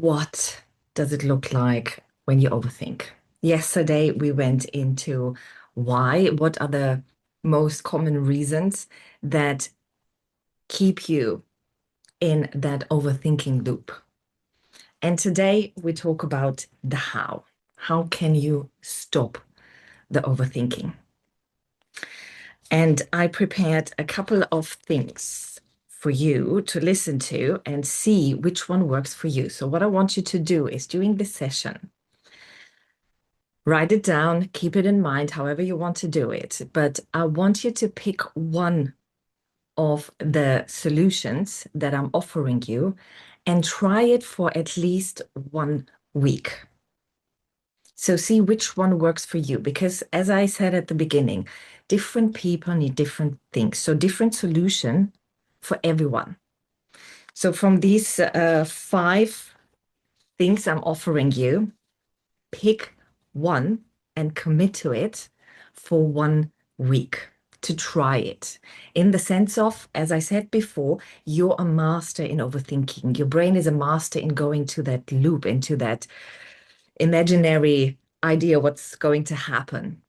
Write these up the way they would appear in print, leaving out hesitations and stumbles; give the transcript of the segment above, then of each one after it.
What does it look like when you overthink? Yesterday, we went into what are the most common reasons that keep you in that overthinking loop. And today, we talk about the how. How can you stop the overthinking? And I prepared a couple of things for you to listen to and see which one works for you. So what I want you to do is during this session, write it down, keep it in mind, however you want to do it. But I want you to pick one of the solutions that I'm offering you and try it for at least 1 week. So see which one works for you, because as I said at the beginning, different people need different things. So different solution for everyone. So from these 5 things I'm offering you, pick one and commit to it for 1 week to try it. In the sense of, as I said before, you're a master in overthinking. Your brain is a master in going to that loop, into that imaginary idea what's going to happen.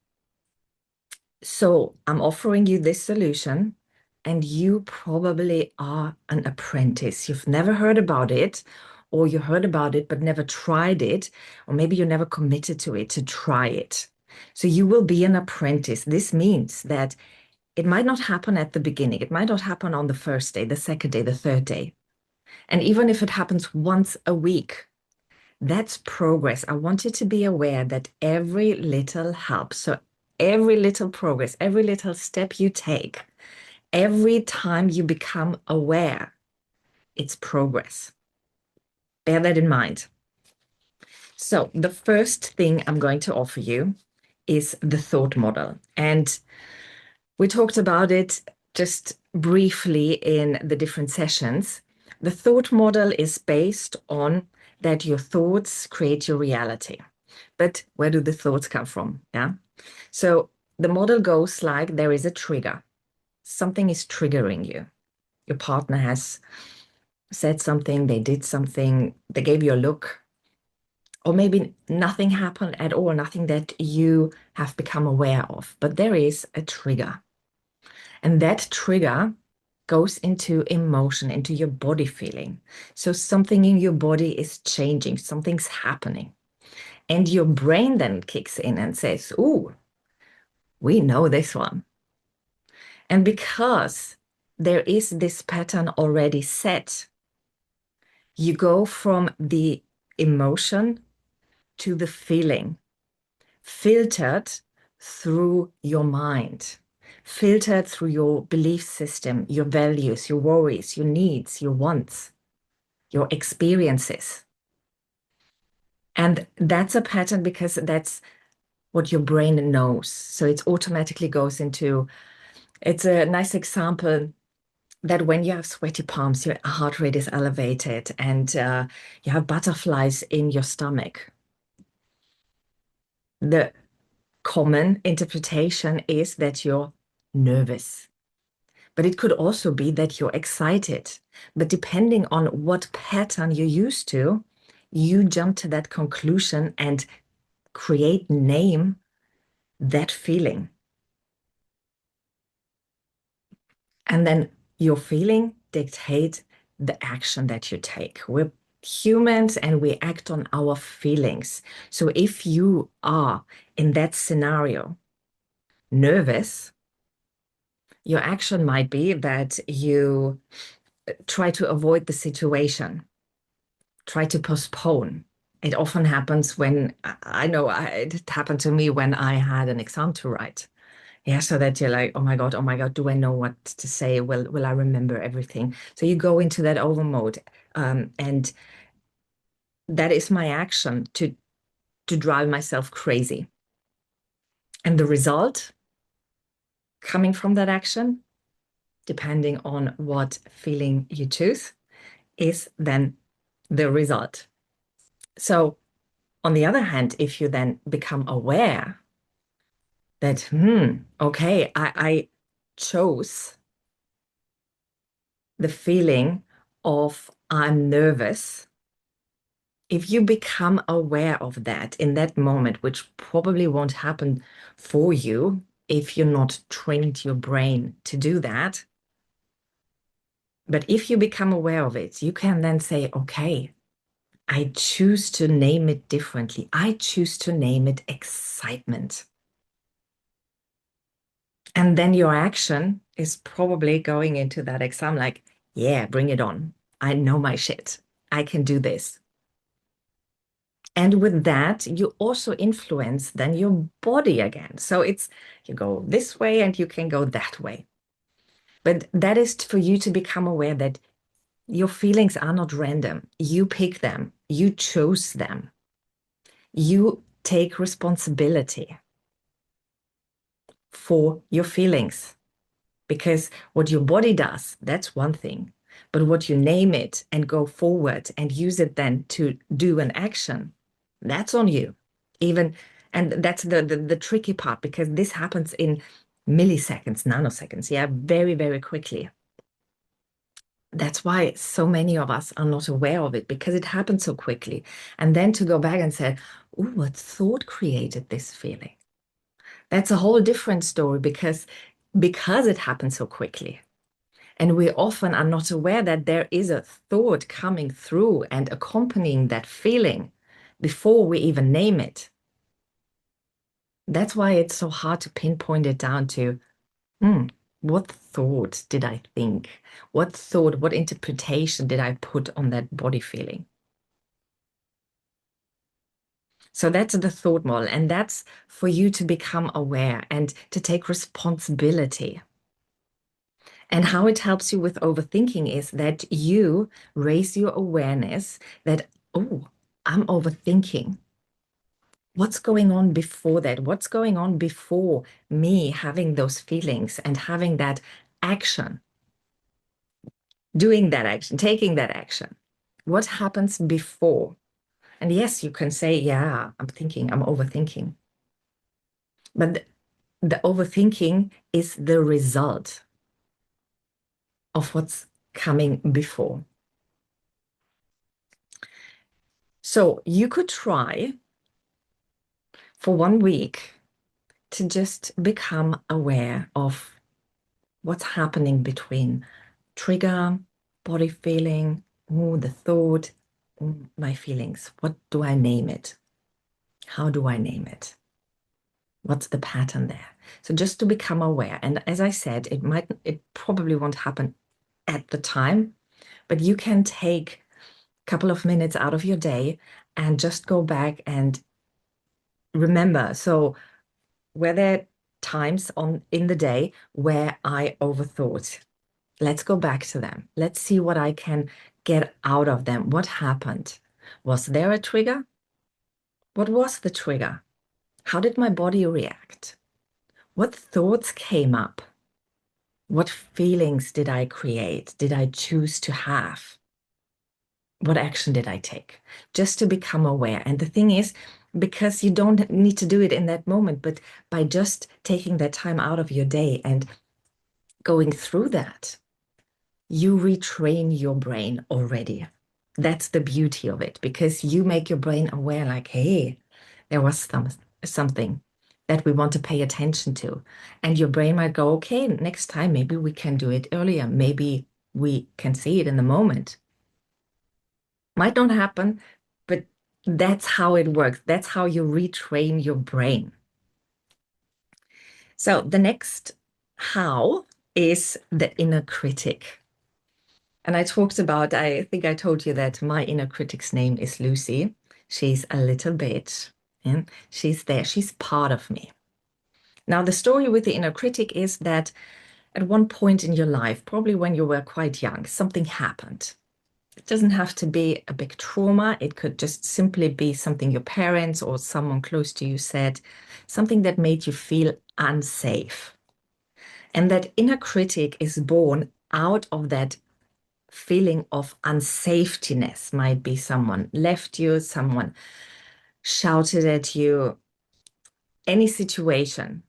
So I'm offering you this solution, and you probably are an apprentice. You've never heard about it, or you heard about it but never tried it, or maybe you never committed to it to try it. So you will be an apprentice. This means that it might not happen at the beginning. It might not happen on the first day, the second day, the third day. And even if it happens once a week, that's progress. I want you to be aware that every little helps. So every little progress, every little step you take, every time you become aware, it's progress. Bear that in mind. So the first thing I'm going to offer you is the thought model. And we talked about it just briefly in the different sessions. The thought model is based on that your thoughts create your reality. But where do the thoughts come from? Yeah. So the model goes like there is a trigger. Something is triggering you. Your partner has said something, they did something, they gave you a look, or maybe nothing happened at all, nothing that you have become aware of, but there is a trigger. And that trigger goes into emotion, into your body feeling. So something in your body is changing, something's happening. And your brain then kicks in and says, ooh, we know this one. And because there is this pattern already set, you go from the emotion to the feeling, filtered through your mind, filtered through your belief system, your values, your worries, your needs, your wants, your experiences. And that's a pattern because that's what your brain knows. So it automatically goes into, it's a nice example that when you have sweaty palms, your heart rate is elevated and you have butterflies in your stomach. The common interpretation is that you're nervous, but it could also be that you're excited. But depending on what pattern you're used to, you jump to that conclusion and name that feeling. And then your feeling dictates the action that you take. We're humans and we act on our feelings. So if you are in that scenario nervous, your action might be that you try to avoid the situation, try to postpone. It often happens when, I know it happened to me when I had an exam to write. Yeah, so that you're like, oh my God, do I know what to say? Will I remember everything? So you go into that over mode. And that is my action to drive myself crazy. And the result coming from that action, depending on what feeling you choose, is then the result. So on the other hand, if you then become aware that, okay, I chose the feeling of I'm nervous if you become aware of that in that moment, which probably won't happen for you if you're not trained your brain to do that. But if you become aware of it, you can then say, okay, I choose to name it differently. I choose to name it excitement. And then your action is probably going into that exam like, yeah, bring it on. I know my shit. I can do this. And with that, you also influence then your body again. So it's you go this way and you can go that way. But that is for you to become aware that your feelings are not random. You pick them, you chose them, you take responsibility for your feelings. Because what your body does, that's one thing. But what you name it and go forward and use it then to do an action, that's on you. Even, and that's the tricky part because this happens in milliseconds, nanoseconds, yeah, very, very quickly. That's why so many of us are not aware of it because it happens so quickly. And then to go back and say, oh, what thought created this feeling? That's a whole different story because it happens so quickly. And we often are not aware that there is a thought coming through and accompanying that feeling before we even name it. That's why it's so hard to pinpoint it down to, what thought did I think? What thought, what interpretation did I put on that body feeling? So that's the thought model. And that's for you to become aware and to take responsibility. And how it helps you with overthinking is that you raise your awareness that, oh, I'm overthinking. What's going on before that? What's going on before me having those feelings and having that action, doing that action, taking that action? What happens before? And yes, you can say, yeah, I'm overthinking. But the overthinking is the result of what's coming before. So you could try for 1 week to just become aware of what's happening between trigger, body feeling, the thought, my feelings. What do I name it? How do I name it? What's the pattern there? So just to become aware. And as I said, it probably won't happen at the time, but you can take a couple of minutes out of your day and just go back and remember. So were there times in the day where I overthought? Let's go back to them. Let's see what I can get out of them. What happened? Was there a trigger? What was the trigger? How did my body react? What thoughts came up? What feelings did I create? Did I choose to have? What action did I take? Just to become aware. And the thing is, because you don't need to do it in that moment, but by just taking that time out of your day and going through that, you retrain your brain already. That's the beauty of it, because you make your brain aware, like, hey, there was something that we want to pay attention to. And your brain might go, okay, next time, maybe we can do it earlier. Maybe we can see it in the moment. Might not happen, but that's how it works. That's how you retrain your brain. So the next how is the inner critic. And I think I told you that my inner critic's name is Lucy. She's a little bitch, and she's there. She's part of me. Now, the story with the inner critic is that at one point in your life, probably when you were quite young, something happened. It doesn't have to be a big trauma. It could just simply be something your parents or someone close to you said, something that made you feel unsafe. And that inner critic is born out of that feeling of unsafetyness. Might be someone left you, someone shouted at you, any situation.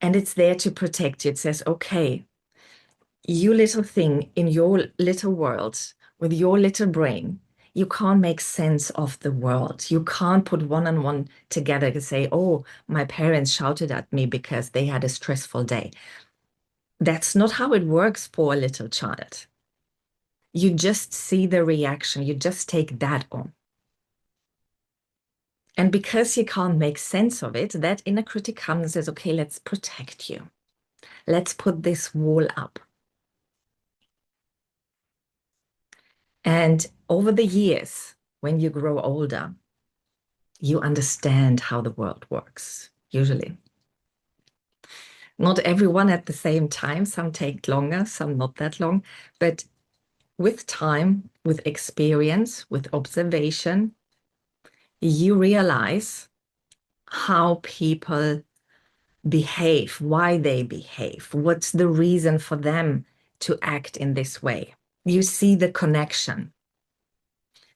And it's there to protect you. It says, okay, you little thing in your little world with your little brain, You can't make sense of the world. You can't put one and one together to say, oh, my parents shouted at me because they had a stressful day. That's not how it works for a little child. You just see the reaction. You just take that on. And because you can't make sense of it, that inner critic comes and says, okay, let's protect you. Let's put this wall up. And over the years, when you grow older, you understand how the world works, usually. Not everyone at the same time. Some take longer, some not that long. But with time, with experience, with observation, you realize how people behave, why they behave, what's the reason for them to act in this way. You see the connection.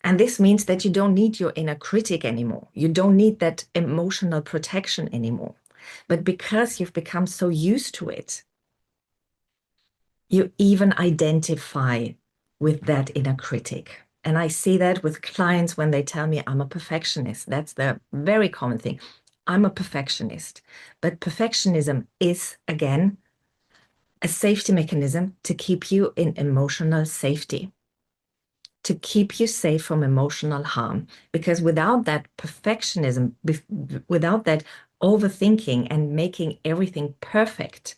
And this means that you don't need your inner critic anymore. You don't need that emotional protection anymore. But because you've become so used to it, you even identify with that inner critic. And I see that with clients when they tell me I'm a perfectionist. That's the very common thing. I'm a perfectionist. But perfectionism is, again, a safety mechanism to keep you in emotional safety, to keep you safe from emotional harm. Because without that perfectionism, without that overthinking and making everything perfect,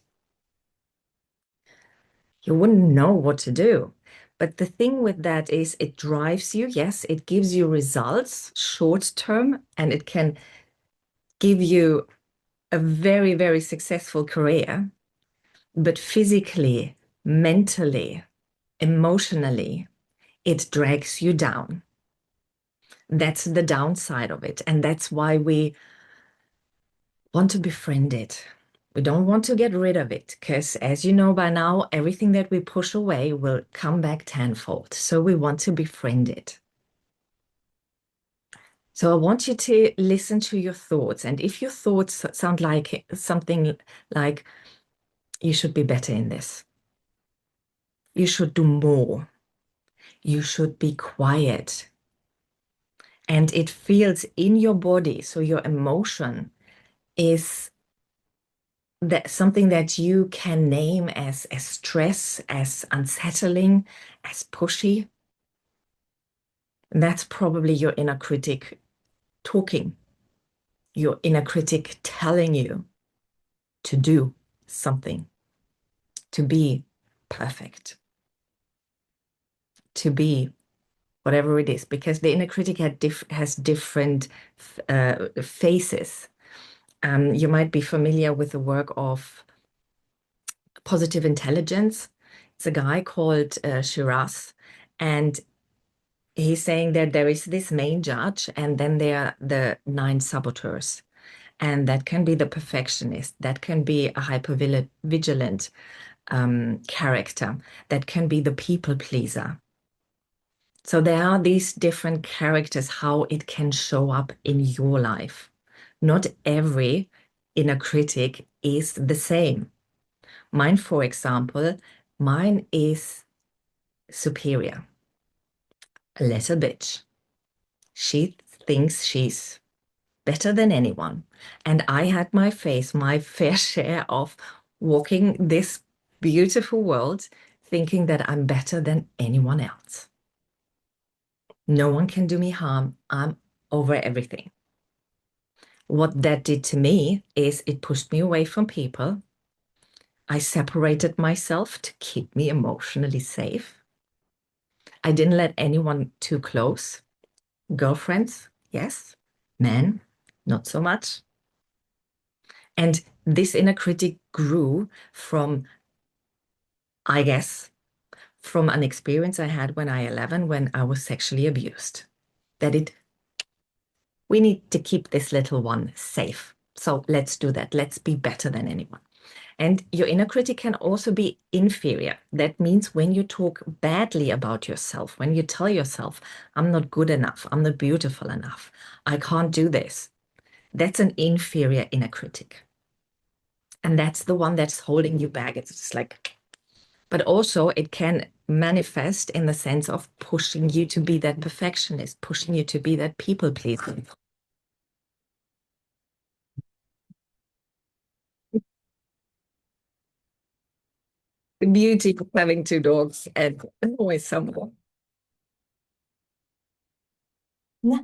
you wouldn't know what to do. But the thing with that is it drives you. Yes, it gives you results short term, and it can give you a very, very successful career. But physically, mentally, emotionally, it drags you down. That's the downside of it. And that's why we want to befriend it. We don't want to get rid of it because, as you know by now, everything that we push away will come back tenfold. So we want to befriend it. So I want you to listen to your thoughts. And if your thoughts sound like something like, you should be better in this, you should do more, you should be quiet, and it feels in your body, so your emotion is that something that you can name as stress, as unsettling, as pushy, that's probably your inner critic talking, your inner critic telling you to do something, to be perfect, to be whatever it is, because the inner critic has different faces. You might be familiar with the work of positive intelligence. It's a guy called Shiraz, and he's saying that there is this main judge, and then there are the 9 saboteurs. And that can be the perfectionist, that can be a hypervigilant character, that can be the people pleaser. So there are these different characters, how it can show up in your life. Not every inner critic is the same. Mine, for example, mine is superior, a little bitch. She thinks she's better than anyone. And I had my fair share of walking this beautiful world thinking that I'm better than anyone else. No one can do me harm. I'm over everything. What that did to me is it pushed me away from people. I separated myself to keep me emotionally safe. I didn't let anyone too close. Girlfriends, yes. Men, not so much. And this inner critic grew from, I guess, from an experience I had when I was 11, when I was sexually abused. We need to keep this little one safe. So let's do that. Let's be better than anyone. And your inner critic can also be inferior. That means when you talk badly about yourself, when you tell yourself, I'm not good enough, I'm not beautiful enough, I can't do this. That's an inferior inner critic. And that's the one that's holding you back. It's just like, but also it can manifest in the sense of pushing you to be that perfectionist, pushing you to be that people pleaser. The beauty of having two dogs and always someone. Ja,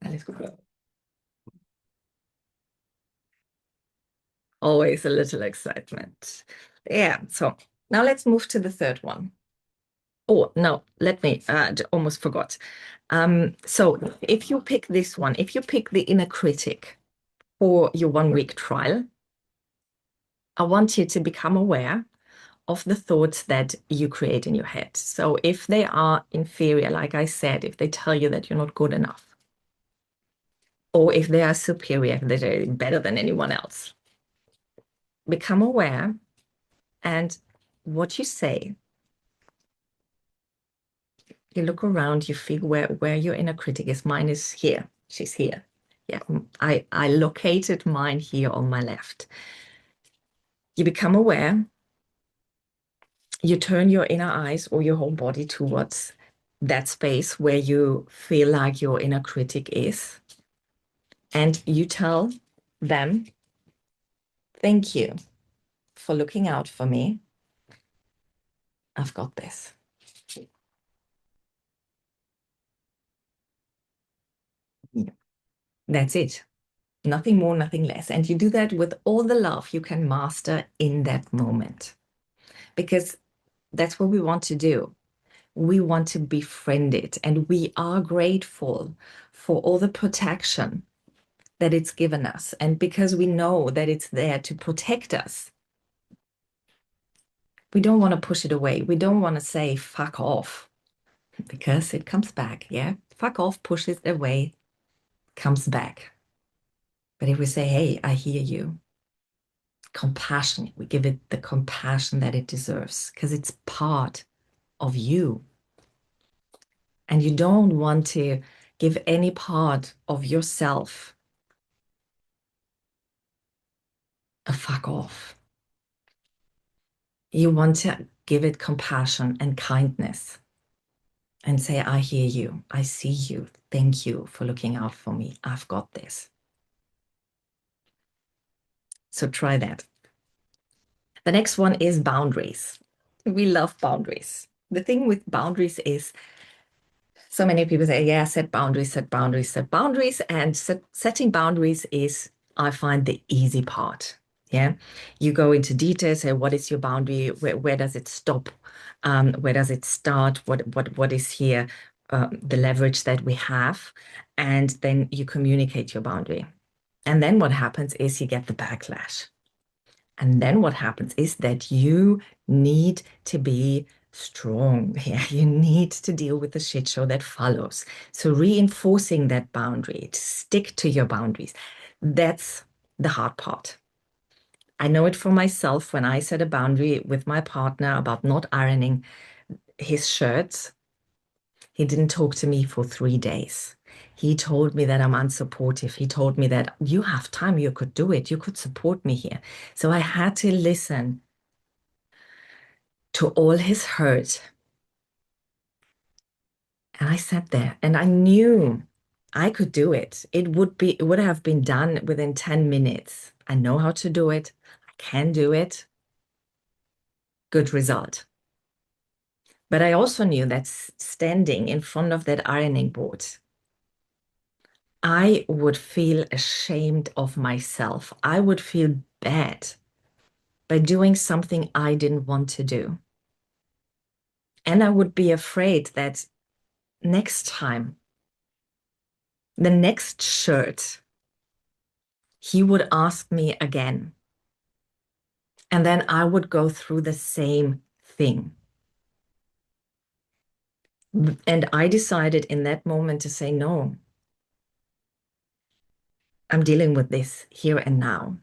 alles gut. Always a little excitement. Yeah, so now let's move to the third one. Oh, no, let me, almost forgot. So if you pick this one, if you pick the inner critic for your 1 week trial, I want you to become aware of the thoughts that you create in your head. So if they are inferior, like I said, if they tell you that you're not good enough, or if they are superior, that they're better than anyone else, become aware and what you say. You look around, you feel where your inner critic is. Mine is here. She's here. Yeah, I located mine here on my left. You become aware. You turn your inner eyes or your whole body towards that space where you feel like your inner critic is. And you tell them, thank you for looking out for me. I've got this. Yeah. That's it. Nothing more, nothing less. And you do that with all the love you can master in that moment. Because that's what we want to do. We want to befriend it. And we are grateful for all the protection that it's given us. And because we know that it's there to protect us, we don't want to push it away. We don't want to say, fuck off, because it comes back. Yeah. Fuck off, push it away, comes back. But if we say, hey, I hear you, compassion, we give it the compassion that it deserves because it's part of you. And you don't want to give any part of yourself a fuck off. You want to give it compassion and kindness and say, I hear you. I see you. Thank you for looking out for me. I've got this. So try that. The next one is boundaries. We love boundaries. The thing with boundaries is so many people say, yeah, set boundaries, set boundaries, set boundaries. And setting boundaries is, I find, the easy part. Yeah. You go into detail, say, what is your boundary? Where does it stop? Where does it start? What is here? The leverage that we have. And then you communicate your boundary. And then what happens is you get the backlash. And then what happens is that you need to be strong. Yeah, you need to deal with the shit show that follows. So reinforcing that boundary, to stick to your boundaries, that's the hard part. I know it for myself when I set a boundary with my partner about not ironing his shirts. He didn't talk to me for 3 days. He told me that I'm unsupportive. He told me that you have time, you could do it, you could support me here. So I had to listen to all his hurt. And I sat there and I knew I could do it. It would have been done within 10 minutes. I know how to do it. I can do it. Good result. But I also knew that standing in front of that ironing board, I would feel ashamed of myself. I would feel bad by doing something I didn't want to do. And I would be afraid that next time, the next shirt, he would ask me again. And then I would go through the same thing. And I decided in that moment to say, no, I'm dealing with this here and now.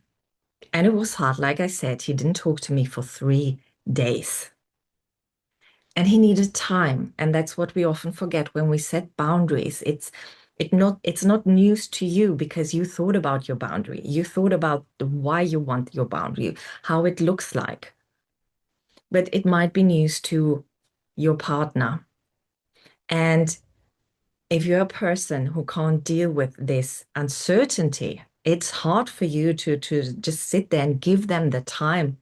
And it was hard. Like I said, he didn't talk to me for 3 days. And he needed time. And that's what we often forget when we set boundaries. It's not news to you because you thought about your boundary. You thought about why you want your boundary, how it looks like. But it might be news to your partner. And if you're a person who can't deal with this uncertainty, it's hard for you to just sit there and give them the time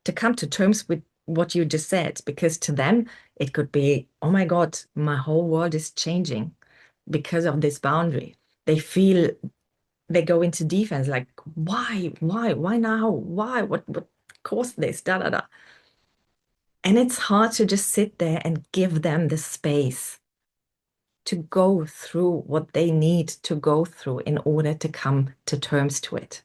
to come to terms with what you just said, because to them, it could be, oh my God, my whole world is changing because of this boundary. They feel they go into defense, like, why now? Why? What caused this? Da da da. And it's hard to just sit there and give them the space to go through what they need to go through in order to come to terms to it.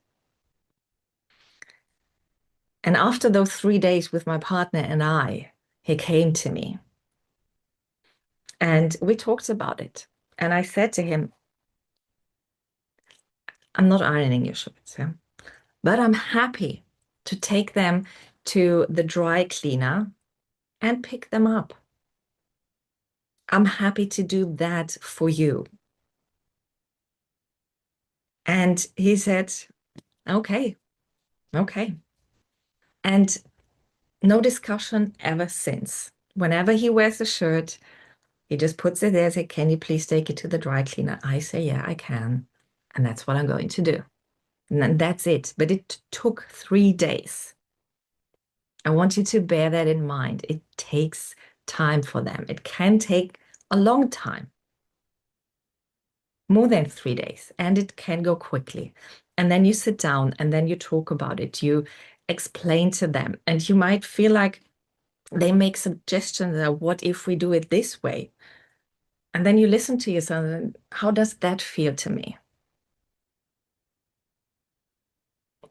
And after those 3 days with my partner and he came to me and we talked about it. And I said to him, I'm not ironing your shirts, yeah? But I'm happy to take them to the dry cleaner and pick them up. I'm happy to do that for you. And he said, okay. And no discussion ever since. Whenever he wears a shirt, he just puts it there and says, can you please take it to the dry cleaner? I say, yeah, I can. And that's what I'm going to do. And that's it. But it took 3 days. I want you to bear that in mind. It takes time for them. It can take a long time, more than 3 days, and it can go quickly. And then you sit down and then you talk about it. You explain to them, and you might feel like they make suggestions of what if we do it this way? And then you listen to yourself, and how does that feel to me?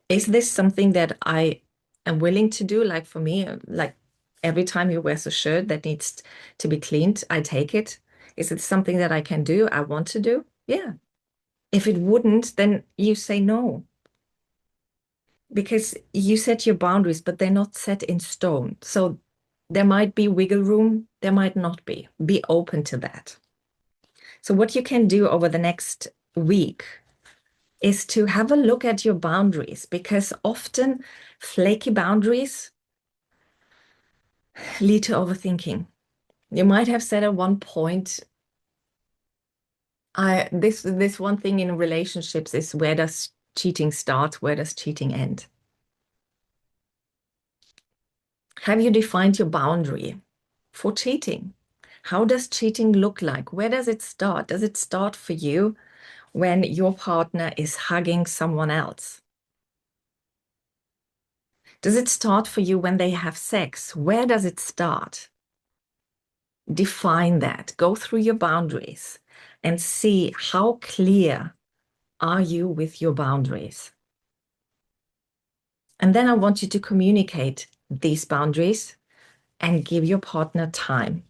Is this something that I am willing to do? Like for me, like every time he wears a shirt that needs to be cleaned, I take it. Is it something that I can do? I want to do? Yeah. If it wouldn't, then you say no. Because you set your boundaries, but they're not set in stone. So there might be wiggle room, there might not be. Be open to that. So what you can do over the next week is to have a look at your boundaries, because often flaky boundaries lead to overthinking. You might have said at one point, this one thing in relationships is, where does cheating start? Where does cheating end? Have you defined your boundary for cheating? How does cheating look like? Where does it start? Does it start for you when your partner is hugging someone else? Does it start for you when they have sex? Where does it start? Define that. Go through your boundaries and see how clear are you with your boundaries. And then I want you to communicate these boundaries and give your partner time.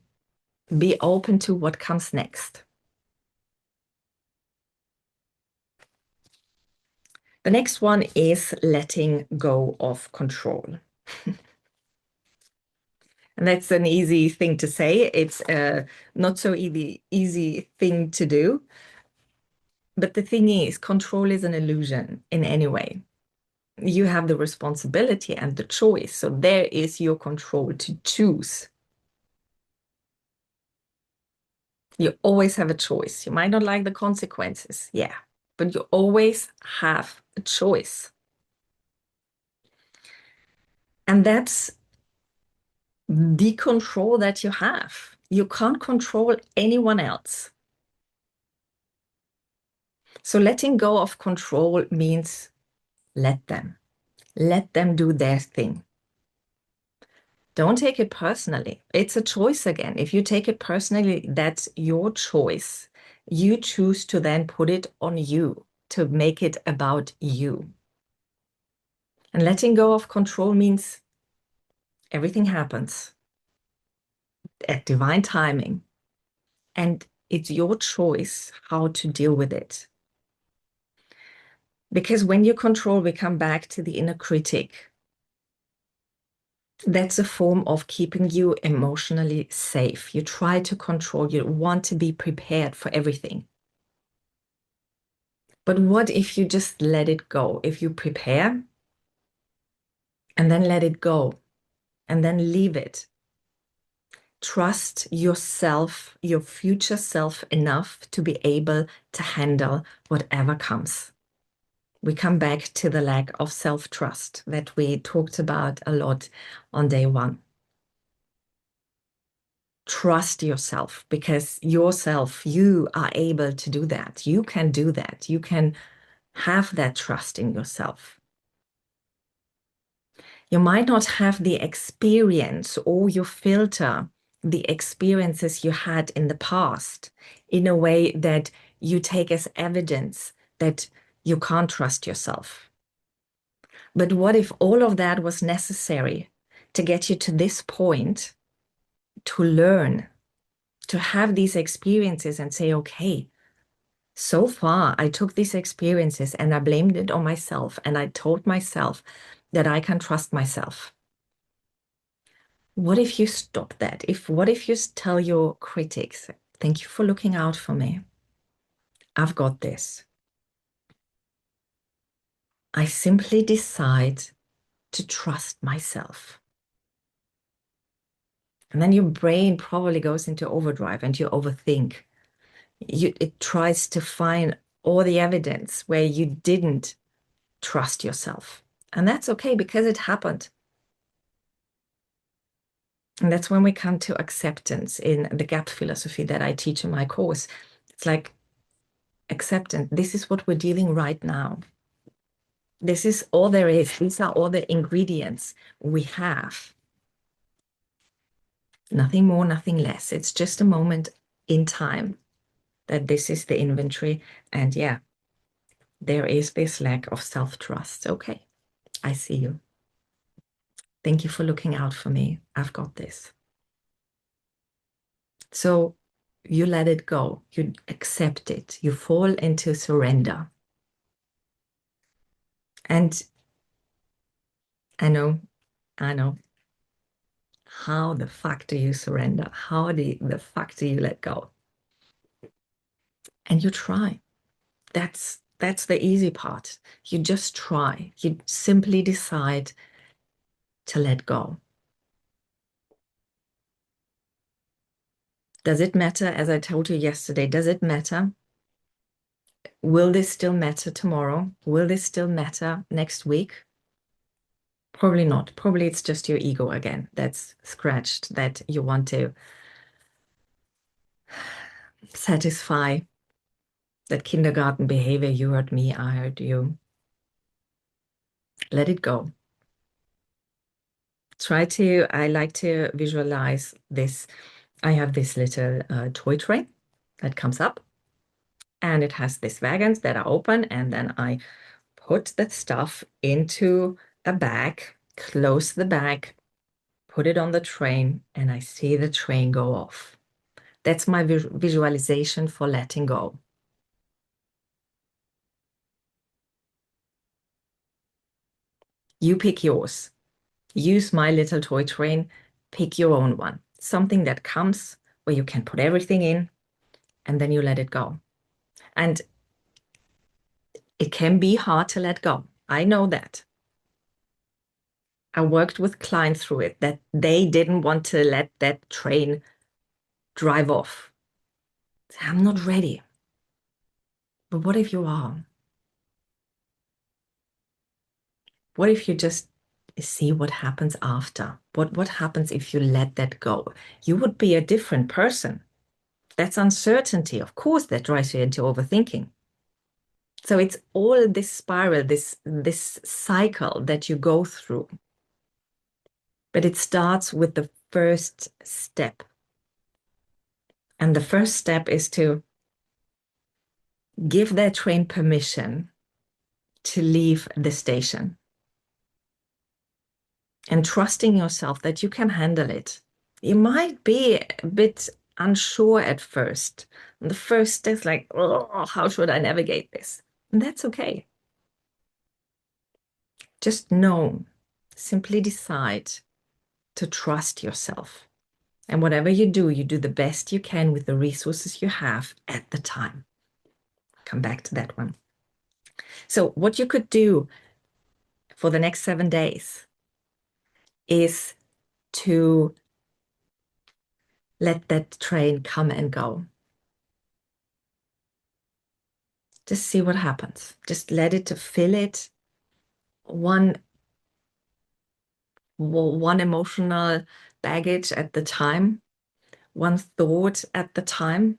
Be open to what comes next. The next one is letting go of control. And that's an easy thing to say. It's a not so easy thing to do. But the thing is, control is an illusion in any way. You have the responsibility and the choice. So there is your control to choose. You always have a choice. You might not like the consequences, yeah, but you always have a choice. And that's the control that you have. You can't control anyone else. So letting go of control means let them do their thing. Don't take it personally. It's a choice again. If you take it personally, that's your choice. You choose to then put it on you, to make it about you. And letting go of control means everything happens at divine timing. And it's your choice how to deal with it. Because when you control, we come back to the inner critic. That's a form of keeping you emotionally safe. You try to control, you want to be prepared for everything. But what if you just let it go? If you prepare and then let it go and then leave it. Trust yourself, your future self enough to be able to handle whatever comes. We come back to the lack of self-trust that we talked about a lot on day one. Trust yourself because yourself, you are able to do that. You can do that. You can have that trust in yourself. You might not have the experience or you filter the experiences you had in the past in a way that you take as evidence that you can't trust yourself. But what if all of that was necessary to get you to this point, to learn, to have these experiences and say, okay, so far I took these experiences and I blamed it on myself and I told myself that I can trust myself. What if you stop that? What if you tell your critics, thank you for looking out for me. I've got this. I simply decide to trust myself. And then your brain probably goes into overdrive and you overthink. It tries to find all the evidence where you didn't trust yourself. And that's okay because it happened. And that's when we come to acceptance in the gap philosophy that I teach in my course. It's like acceptance. This is what we're dealing right now. This is all there is. These are all the ingredients we have. Nothing more, nothing less. It's just a moment in time that this is the inventory. And yeah, there is this lack of self-trust. Okay, I see you. Thank you for looking out for me. I've got this. So you let it go. You accept it. You fall into surrender. And I know. How the fuck do you surrender? How the fuck do you let go? And you try. That's the easy part. You just try. You simply decide to let go. Does it matter? As I told you yesterday, does it matter? Will this still matter tomorrow? Will this still matter next week? Probably not. Probably it's just your ego again that's scratched, that you want to satisfy that kindergarten behavior. You heard me, I heard you. Let it go. I like to visualize this. I have this little toy tray that comes up and it has these wagons that are open, and then I put that stuff into a bag, close the bag, put it on the train, and I see the train go off. That's my visualization for letting go. You pick yours. Use my little toy train, pick your own one. Something that comes where you can put everything in and then you let it go. And it can be hard to let go. I know that. I worked with clients through it that they didn't want to let that train drive off. I'm not ready. But what if you are? What if you just see what happens after? What happens if you let that go? You would be a different person. That's uncertainty. Of course, that drives you into overthinking. So it's all this spiral, this cycle that you go through. But it starts with the first step. And the first step is to give that train permission to leave the station. And trusting yourself that you can handle it. You might be a bit unsure at first. And the first step is like, oh, how should I navigate this? And that's okay. Just know, simply decide to trust yourself. And whatever you do the best you can with the resources you have at the time. Come back to that one. So what you could do for the next 7 days is to let that train come and go. Just see what happens. Just let it to fill it one emotional baggage at the time, one thought at the time,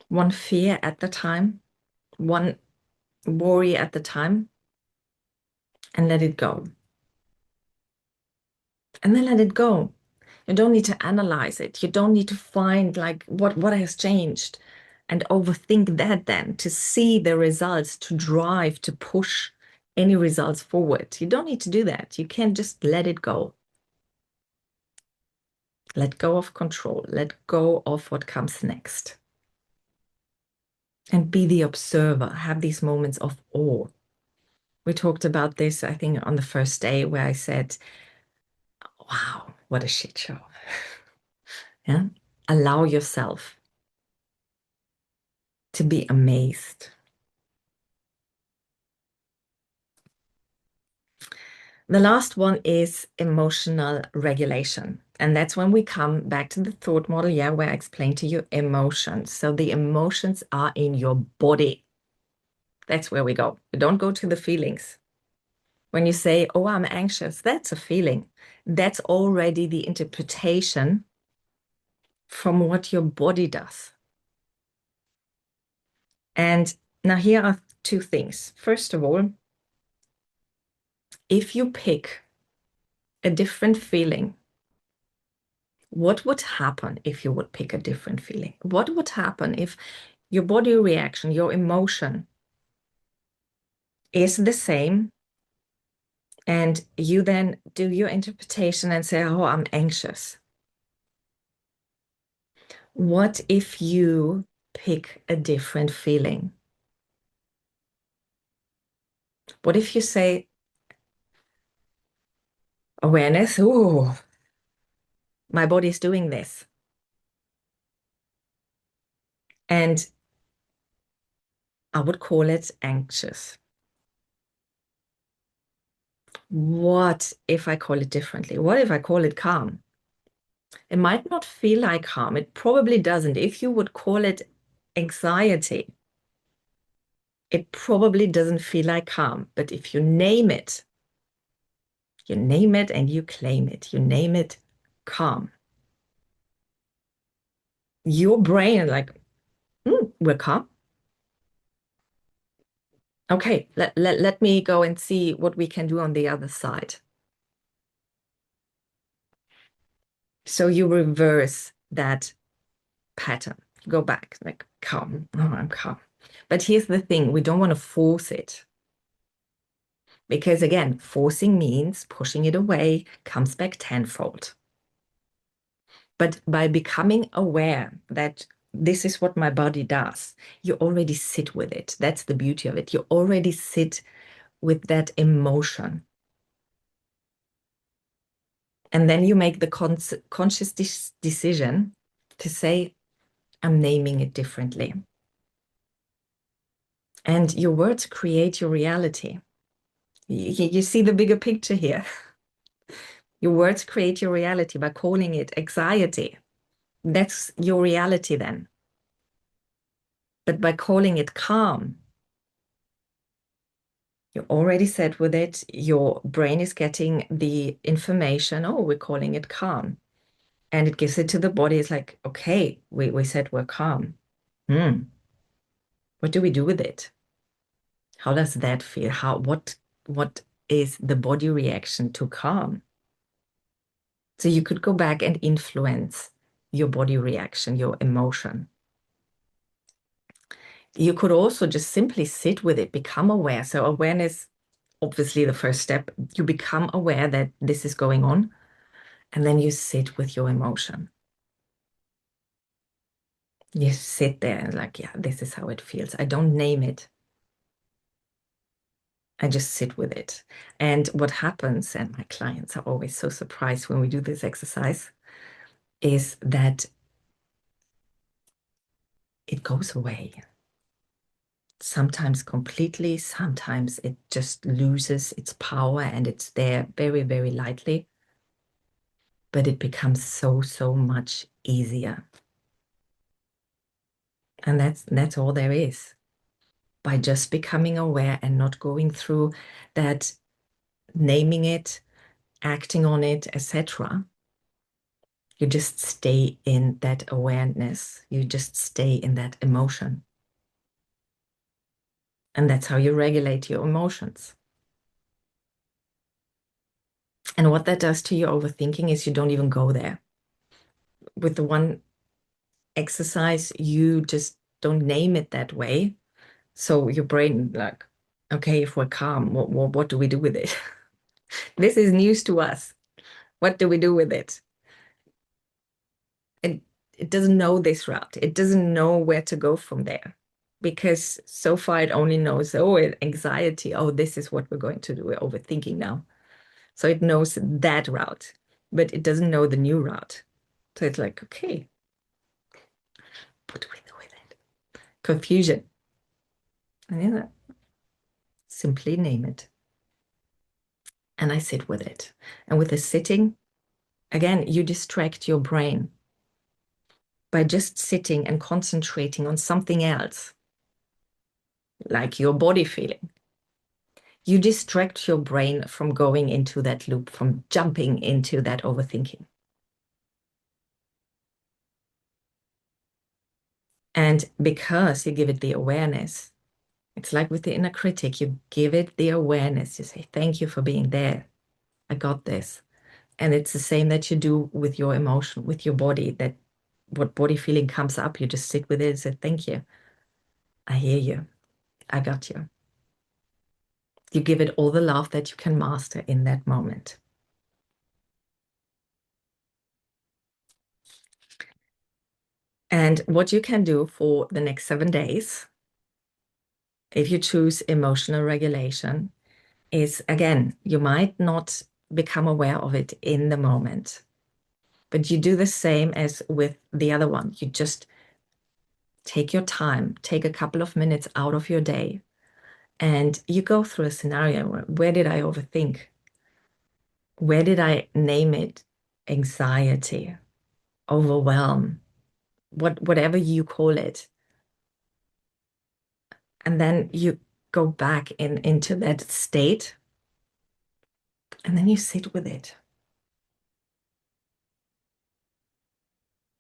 one fear at the time, one worry at the time, and let it go. And then let it go. You don't need to analyze it. You don't need to find like what has changed and overthink that then to see the results, to drive, to push any results forward. You don't need to do that. You can just let it go. Let go of control. Let go of what comes next. And be the observer. Have these moments of awe. We talked about this, I think, on the first day where I said, wow, what a shit show. Yeah? Allow yourself to be amazed. The last one is emotional regulation. And that's when we come back to the thought model, where I explain to you emotions. So the emotions are in your body. That's where we go. We don't go to the feelings. When you say, oh, I'm anxious, that's a feeling. That's already the interpretation from what your body does. And now here are 2 things. First of all, if you pick a different feeling, what would happen if you would pick a different feeling? What would happen if your body reaction, your emotion is the same, and you then do your interpretation and say, oh, I'm anxious? What if you pick a different feeling? What if you say, awareness, oh, my body's doing this. And I would call it anxious. What if I call it differently? What if I call it calm? It might not feel like calm. It probably doesn't. If you would call it anxiety, it probably doesn't feel like calm. But if you name it and you claim it. You name it calm. Your brain is like, we're calm. Okay, let me go and see what we can do on the other side. So you reverse that pattern. Go back, like calm. Oh, I'm calm. But here's the thing, we don't want to force it. Because again, forcing means pushing it away, comes back tenfold. But by becoming aware that this is what my body does, you already sit with it. That's the beauty of it. You already sit with that emotion. And then you make the conscious decision to say, I'm naming it differently. And your words create your reality. You see the bigger picture here. Your words create your reality by calling it anxiety. That's your reality then. But by calling it calm, you're already set with it. Your brain is getting the information. Oh, we're calling it calm. And it gives it to the body. It's like, okay, we said we're calm. What do we do with it? How does that feel? What is the body reaction to calm? So you could go back and influence your body reaction, your emotion. You could also just simply sit with it, become aware. So awareness, obviously the first step, you become aware that this is going on, and then you sit with your emotion. You sit there and like, yeah, this is how it feels. I don't name it. I just sit with it. And what happens, and my clients are always so surprised when we do this exercise, is that it goes away. Sometimes completely, sometimes it just loses its power and it's there very, very lightly. But it becomes so, so much easier. And that's all there is. By just becoming aware and not going through that, naming it, acting on it, etc. You just stay in that awareness. You just stay in that emotion. And that's how you regulate your emotions. And what that does to your overthinking is you don't even go there. With the one exercise, you just don't name it that way. So your brain, like, okay, if we're calm, what do we do with it? This is news to us. What do we do with it? It doesn't know this route. It doesn't know where to go from there. Because so far it only knows, oh, anxiety. Oh, this is what we're going to do. We're overthinking now. So it knows that route, but it doesn't know the new route. So it's like, okay, what do we do with it? Confusion. And simply name it. And I sit with it. And with the sitting, again, you distract your brain by just sitting and concentrating on something else, like your body feeling. You distract your brain from going into that loop, from jumping into that overthinking. And because you give it the awareness, it's like with the inner critic, you give it the awareness. You say, thank you for being there. I got this. And it's the same that you do with your emotion, with your body, that what body feeling comes up, you just sit with it and say, thank you. I hear you. I got you. You give it all the love that you can master in that moment. And what you can do for the next 7 days, if you choose emotional regulation, is again, you might not become aware of it in the moment, but you do the same as with the other one. You just take your time, take a couple of minutes out of your day, and you go through a scenario where did I overthink? Where did I name it? Anxiety, overwhelm, whatever you call it. And then you go back into that state, and then you sit with it.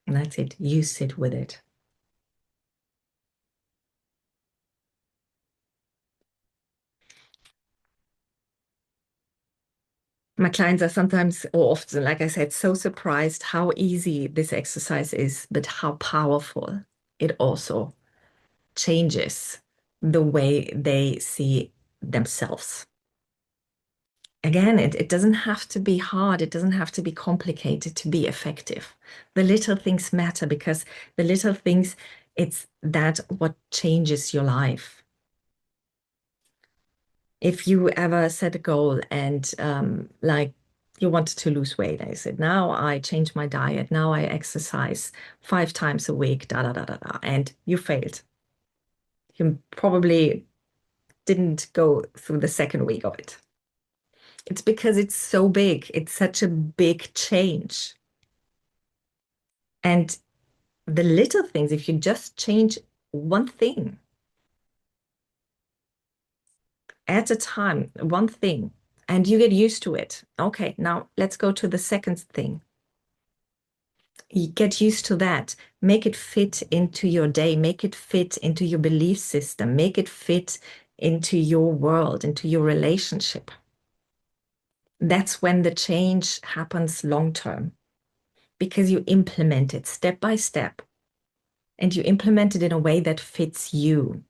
And that's it. You sit with it. My clients are sometimes, or often, like I said, so surprised how easy this exercise is, but how powerful it also changes the way they see themselves. Again, it doesn't have to be hard. It doesn't have to be complicated to be effective. The little things matter because the little things, it's that what changes your life. If you ever set a goal and like you wanted to lose weight, I said, now I change my diet, now I exercise 5 times a week, da da da da da, and you failed. You probably didn't go through the second week of it. It's because it's so big. It's such a big change. And the little things, if you just change one thing at a time, one thing, and you get used to it. Okay, now let's go to the second thing. You get used to that. Make it fit into your day. Make it fit into your belief system. Make it fit into your world, into your relationship. That's when the change happens long term because you implement it step by step and you implement it in a way that fits you.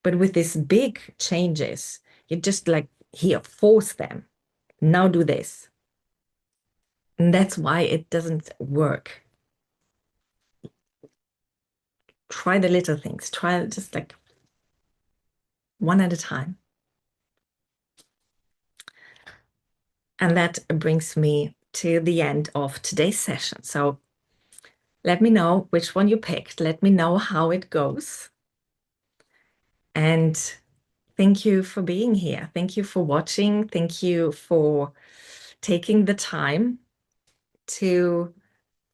But with these big changes, you just like, here, force them. Now do this. And that's why it doesn't work. Try the little things. Try just like one at a time. And that brings me to the end of today's session. So let me know which one you picked. Let me know how it goes. And thank you for being here. Thank you for watching. Thank you for taking the time to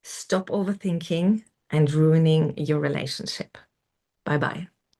stop overthinking and ruining your relationship. Bye-bye.